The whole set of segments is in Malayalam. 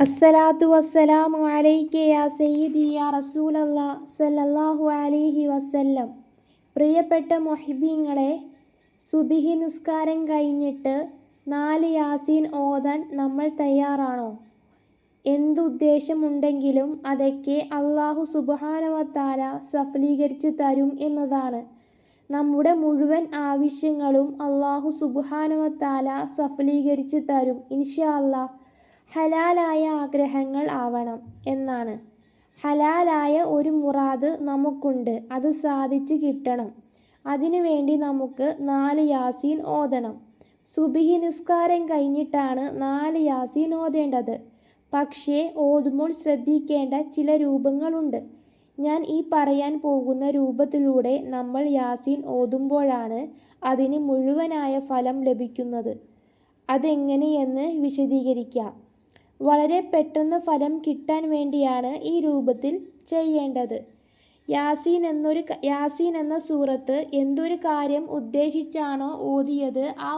അസ്സലാത്തു വസ്സലാമു അലൈക യാ സയ്യിദി യാ റസൂലല്ലാഹ് സ്വല്ലല്ലാഹു അലൈഹി വസല്ലം. പ്രിയപ്പെട്ട മുഹിബ്ബീങ്ങളെ, സുബ്ഹി നിസ്കാരം കഴിഞ്ഞിട്ട് 4 യാസീൻ ഓതാൻ നമ്മൾ തയ്യാറാണോ? എന്തുദ്ദേശമുണ്ടെങ്കിലും അതൊക്കെ അല്ലാഹു സുബ്ഹാനഹു വ തആല സഫലീകരിച്ചു തരും എന്നതാണ്. നമ്മുടെ മുഴുവൻ ആവശ്യങ്ങളും അല്ലാഹു സുബ്ഹാനഹു വ തആല സഫലീകരിച്ചു തരും ഇൻഷാ അല്ലാഹ്. ഹലാലായ ആഗ്രഹങ്ങൾ ആവണം എന്നാണ്. ഹലാലായ ഒരു മുറാദ് നമുക്കുണ്ട്, അത് സാധിച്ചു കിട്ടണം. അതിനുവേണ്ടി നമുക്ക് 4 യാസീൻ ഓതണം. സുബ്ഹി നിസ്കാരം കഴിഞ്ഞിട്ടാണ് 4 യാസീൻ ഓതേണ്ടത്. പക്ഷേ ഓതുമ്പോൾ ശ്രദ്ധിക്കേണ്ട ചില രൂപങ്ങളുണ്ട്. ഞാൻ ഈ പറയാൻ പോകുന്ന രൂപത്തിലൂടെ നമ്മൾ യാസീൻ ഓതുമ്പോഴാണ് അതിന് മുഴുവനായ ഫലം ലഭിക്കുന്നത്. അതെങ്ങനെയെന്ന് വിശദീകരിക്കാം. വളരെ പെട്ടെന്ന് ഫലം കിട്ടാൻ വേണ്ടിയാണ് ഈ രൂപത്തിൽ ചെയ്യേണ്ടത്. യാസീൻ എന്ന സൂറത്ത് എന്തൊരു കാര്യം ഉദ്ദേശിച്ചാണോ ഓതിയത് ആ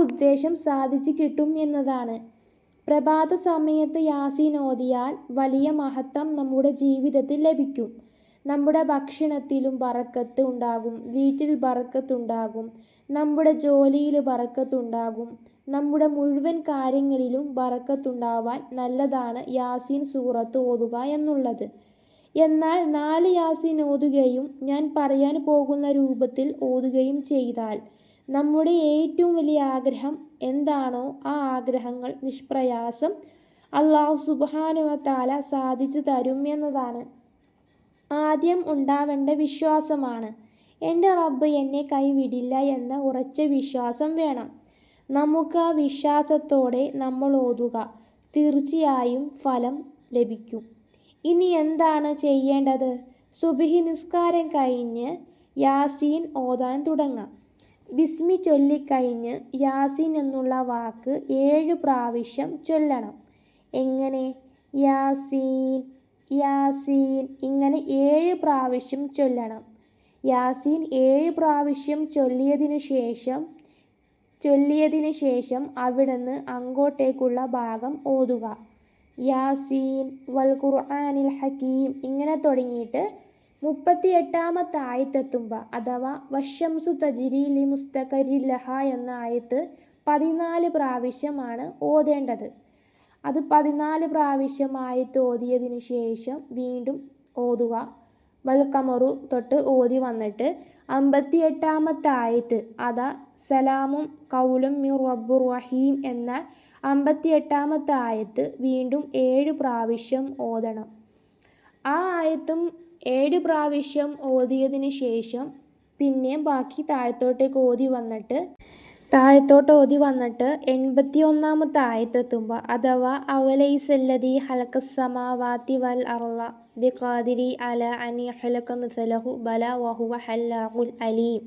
ഉദ്ദേശം സാധിച്ചു കിട്ടും എന്നതാണ്. പ്രഭാത സമയത്ത് യാസീൻ ഓതിയാൽ വലിയ മഹത്വം നമ്മുടെ ജീവിതത്തിൽ ലഭിക്കും. നമ്മുടെ ഭക്ഷണത്തിലും ബറക്കത്ത് ഉണ്ടാകും, വീട്ടിൽ ബറക്കത്ത് ഉണ്ടാകും, നമ്മുടെ ജോലിയിൽ ബറക്കത്ത് ഉണ്ടാകും, നമ്മുടെ മുഴുവൻ കാര്യങ്ങളിലും ബറക്കത്തുണ്ടാവാൻ നല്ലതാണ് യാസീൻ സൂറത്ത് ഓതുക എന്നുള്ളത്. എന്നാൽ 4 യാസീൻ ഓതുകയും ഞാൻ പറയാൻ പോകുന്ന രൂപത്തിൽ ഓതുകയും ചെയ്താൽ നമ്മുടെ ഏറ്റവും വലിയ ആഗ്രഹം എന്താണോ ആ ആഗ്രഹങ്ങൾ നിഷ്പ്രയാസം അല്ലാഹു സുബ്ഹാനഹു വ തആല സാധിച്ചു തരും എന്നതാണ്. ആദ്യം ഉണ്ടാവേണ്ട വിശ്വാസമാണ്. എൻ്റെ റബ്ബ് എന്നെ കൈവിടില്ല എന്ന ഉറച്ച വിശ്വാസം വേണം. നമുക്ക് ആ വിശ്വാസത്തോടെ നമ്മൾ ഓതുക, തീർച്ചയായും ഫലം ലഭിക്കും. ഇനി എന്താണ് ചെയ്യേണ്ടത്? സുബ്ഹി നിസ്കാരം കഴിഞ്ഞ് യാസീൻ ഓതാൻ തുടങ്ങാം. ബിസ്മി ചൊല്ലിക്കഴിഞ്ഞ് യാസീൻ എന്നുള്ള വാക്ക് 7 പ്രാവശ്യം ചൊല്ലണം. എങ്ങനെ? യാസീൻ യാസീൻ ഇങ്ങനെ 7 പ്രാവശ്യം ചൊല്ലണം. യാസീൻ 7 പ്രാവശ്യം ചൊല്ലിയതിനു ശേഷം അവിടുന്ന് അങ്ങോട്ടേക്കുള്ള ഭാഗം ഓതുക. യാസീൻ വൽ ഖുർആനിൽ ഹകീം ഇങ്ങനെ തുടങ്ങിയിട്ട് 38-ാമത്തെ ആയത്തെത്തുമ്പോൾ, അഥവാ വശംസു തജ്രി ലി മുസ്തഖരിൻ ലഹാ എന്ന ആയത്ത് 14 പ്രാവശ്യമാണ് ഓതേണ്ടത്. അത് 14 പ്രാവശ്യം ആയത്ത് ഓതിയതിനു ശേഷം വീണ്ടും ഓതുക. വൽ ഖമറു തൊട്ട് ഓതി വന്നിട്ട് 58-ാമത്തെ ആയത്ത്, അതാ സലാമും ഖൗലും മിർ റബ്ബിർ റഹീം എന്ന 58-ാമത്തെ ആയത്ത് വീണ്ടും 7 പ്രാവശ്യം ഓതണം. ആ ആയത്തും 7 പ്രാവശ്യം ഓതിയതിന് ശേഷം പിന്നെ ബാക്കി താഴത്തോട്ട് ഓതി വന്നിട്ട് 81-ാമത്തെ ആയത്തെത്തുമ്പോൾ, അഥവാ അവലൈസല്ലദീ ഖലഖസ് സമാവാതി വൽ അർള ബിഖാദിരി അലാ അൻ യഖ്ലുഖ മിസ്ലഹു ബലാ വഹുവ ഹല്ലാഖുൽ അലീം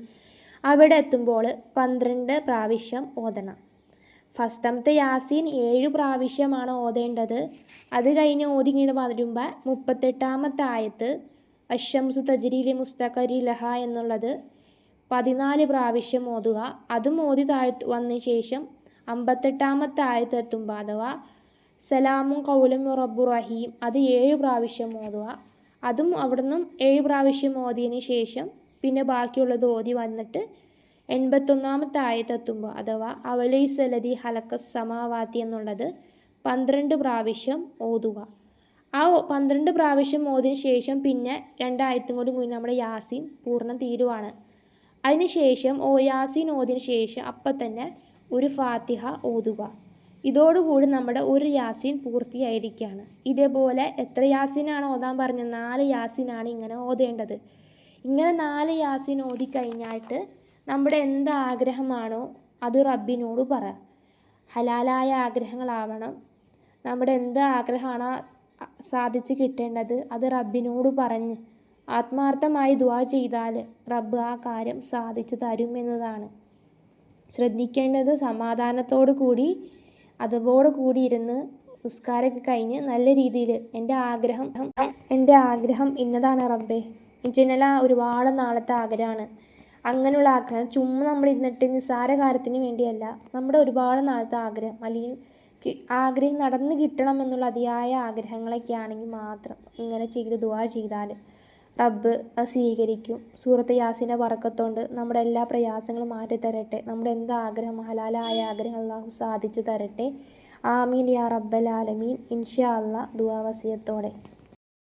അവിടെ എത്തുമ്പോൾ 12 പ്രാവശ്യം ഓതണം. ഫസ്റ്റത്തെ യാസീൻ 7 പ്രാവശ്യമാണ് ഓതേണ്ടത്. അത് കഴിഞ്ഞ് ഓതിങ്ങിട്ട് വരുമ്പോൾ 38-ാമത്തെ ആയത്ത് അശംസു തജ്രി ലി മുസ്തഖരിൻ ലഹാ എന്നുള്ളത് 14 പ്രാവശ്യം ഓതുക. അതും ഓതി വന്ന ശേഷം 58-ാമത്തെ ആയത്ത് എത്തുമ്പോൾ, അഥവാ സലാമും ഖൗലും മിർ റബ്ബിർ റഹീം അത് 7 പ്രാവശ്യം ഓതുക. അതും അവിടുന്ന് 7 പ്രാവശ്യം ഓതിയതിന് ശേഷം പിന്നെ ബാക്കിയുള്ളത് ഓതി വന്നിട്ട് 81-ാമത്തെ ആയത്തെത്തുമ്പോൾ, അഥവാ അവലൈസല്ലദീ ഖലഖസ് സമാവാതി എന്നുള്ളത് 12 പ്രാവശ്യം ഓതുക. ആ 12 പ്രാവശ്യം ഓതിയതിന് ശേഷം പിന്നെ 2 ആയത്തും കൂടി നമ്മുടെ യാസീൻ പൂർണ്ണം തീരുവാണ്. അതിനുശേഷം യാസീൻ ഓതിയതിന് ശേഷം അപ്പം തന്നെ ഒരു ഫാത്തിഹ ഓതുക. ഇതോടുകൂടി നമ്മുടെ ഒരു യാസീൻ പൂർത്തിയായിരിക്കുകയാണ്. ഇതേപോലെ എത്ര യാസീനാണ് ഓതാൻ പറഞ്ഞത്? 4 യാസീനാണ് ഇങ്ങനെ ഓതേണ്ടത്. ഇങ്ങനെ 4 യാസീൻ ഓതിക്കഴിഞ്ഞായിട്ട് നമ്മുടെ എന്ത് ആഗ്രഹമാണോ അത് റബ്ബിനോട് പറ. ഹലാലായ ആഗ്രഹങ്ങളാവണം. നമ്മുടെ എന്ത് ആഗ്രഹമാണോ സാധിച്ചു കിട്ടേണ്ടത് അത് റബ്ബിനോട് പറഞ്ഞ് ആത്മാർത്ഥമായി ദുആ ചെയ്താൽ റബ്ബ് ആ കാര്യം സാധിച്ചു തരും എന്നതാണ്. ശ്രദ്ധിക്കേണ്ടത് സമാധാനത്തോടു കൂടി ഇരുന്ന് നിസ്കാരമൊക്കെ കഴിഞ്ഞ് നല്ല രീതിയിൽ എൻ്റെ ആഗ്രഹം ഇന്നതാണ് റബ്ബേ, ഇജനല ഒരുപാട് നാളത്തെ ആഗ്രഹമാണ്. അങ്ങനെയുള്ള ആഗ്രഹം ചുമ്മാ നമ്മൾ ഇരുന്നിട്ട് നിസ്സാര കാര്യത്തിന് വേണ്ടിയല്ല. നമ്മുടെ ഒരുപാട് നാളത്തെ ആഗ്രഹം, അല്ലെങ്കിൽ ആഗ്രഹം നടന്ന് കിട്ടണമെന്നുള്ള അതിയായ ആഗ്രഹങ്ങളൊക്കെ ആണെങ്കിൽ മാത്രം ഇങ്ങനെ ചെയ്ത് ദുആ ചെയ്താൽ റബ്ബ് അത് സ്വീകരിക്കും. സൂറത്ത് യാസീൻ്റെ ബറക്കത്തുകൊണ്ട് നമ്മുടെ എല്ലാ പ്രയാസങ്ങളും മാറ്റിത്തരട്ടെ. നമ്മുടെ എന്ത് ആഗ്രഹം ഹലാലായ ആഗ്രഹം അല്ലാഹു സാധിച്ചു തരട്ടെ. ആമീൻ യാ റബ്ബൽ ആലമീൻ. ഇൻഷാ അല്ലാഹ് ദുആ വസിയത്തോടെ.